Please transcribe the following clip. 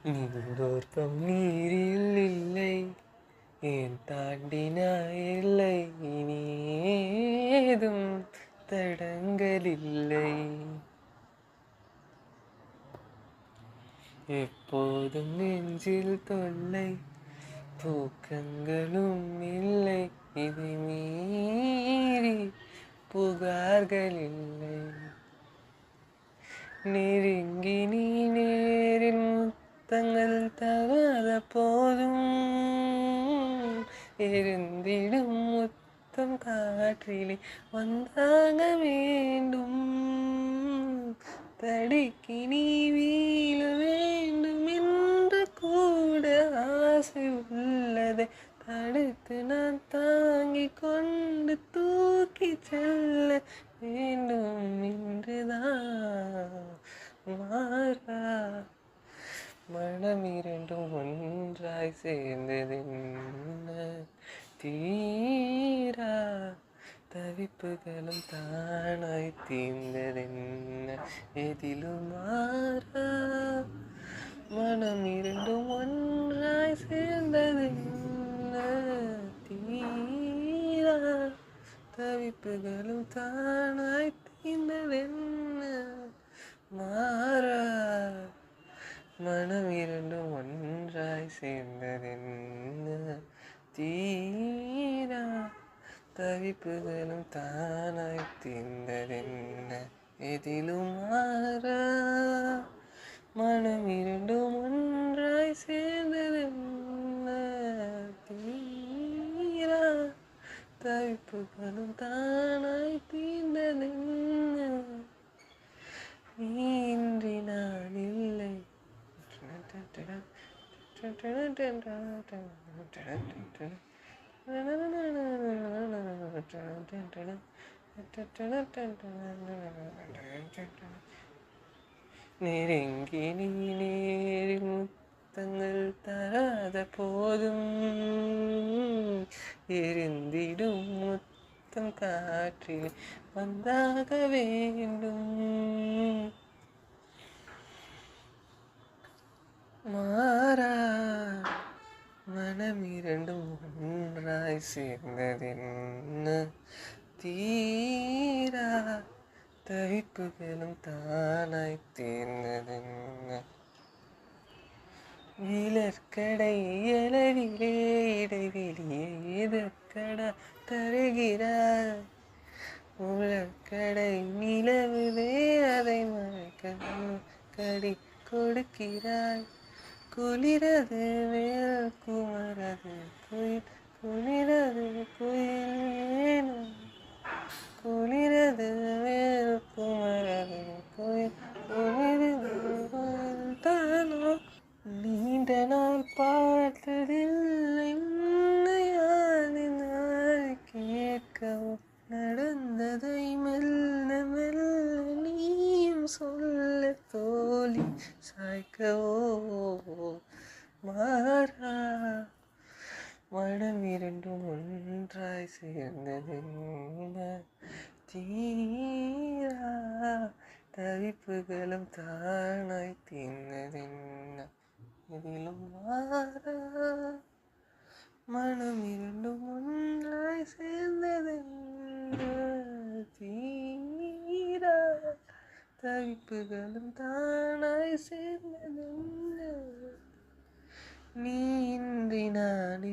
நீரோர்க்கம் நீரில் இல்லை, ஏன் தாண்டினாய் இல்லை, இனி ஏதும் தடங்கலில்லை. எப்போதும் நெஞ்சில் தொல்லை, தூக்கங்களும் இல்லை, இதை மீறி புகார்கள் இல்லை. நெருங்கி நீ நேரில் முத்தங்கள் தராத போதும், எரிந்திடும் முத்தம் காற்றிலே வந்தாக வேண்டும். தடுக்கி நீ வீழ வேண்டும் என்று கூட ஆசை உள்ளதை தடுத்து நான் தாங்கிக் கொண்டு தூக்கி செல்ல வேண்டும் என்றுதான். மாறா மனம் இரண்டும் ஒன்றாய் சேர்ந்ததென்ன, தீரா தவிப்புகளும் தானாய் தீர்ந்ததென்ன, எதிலும் மாறா மனம் இரண்டும் ஒன்றாய் சேர்ந்ததென்ன, தீரா தவிப்புகளும் தானாய் தீர்ந்ததென்ன. மாறா மனம் இரண்டும் ஒன்றாய் சேர்ந்ததென்ன, தீரா தவிப்புகளும் தானாய் தீர்ந்ததென்ன, எதிலும் மாறா மனம் இரண்டும் ஒன்றாய் சேர்ந்ததென்ன, தீரா தவிப்புகளும் தானாய் தீர்ந்ததென்ன. நீன்றி நான் இல்லை. நெருங்கி நீ நேரில் முத்தங்கள் தராத போதும், எரிந்திடும் முத்தம் காற்றில் வந்தாக வேண்டும். மாறா மனம் இரண்டும் ஒன்றாய் சேர்ந்ததென்ன, தீரா தவிப்புகளும் தானாய் தீர்ந்ததென்ன. இலற்கடை அளவிலே இடைவெளியே எதற்கடா தருகிறாய், உலற்கடை நிலவுதே அதை மறைக்க கடி கொடுக்கிறாய். குளிரது மேல் குமரது குயில், குளிரது குயில் ஏனோ, குளிரது மேல் குமரது குயில், குளிரது குயில் தானோ. நீண்ட நாள் பார்த்ததில்லை உன்னையானே நாள் கேட்கவோ, நடந்ததை மெல்ல மெல்ல நீயும் சொல்ல தோழி சாய்க்கவோ. மாறா மனம் இரண்டும் ஒன்றாய் சேர்ந்ததென்ன, தீரா தவிப்புகளும் தானாய் தீர்ந்ததென்ன, இதிலும் மாறா மனம் இரண்டும் ஒன்றாய் சேர்ந்ததென்ன, தீரா தவிப்புகளும் தானாய் சேர்ந்ததென்ன. நீ இன்றி நான்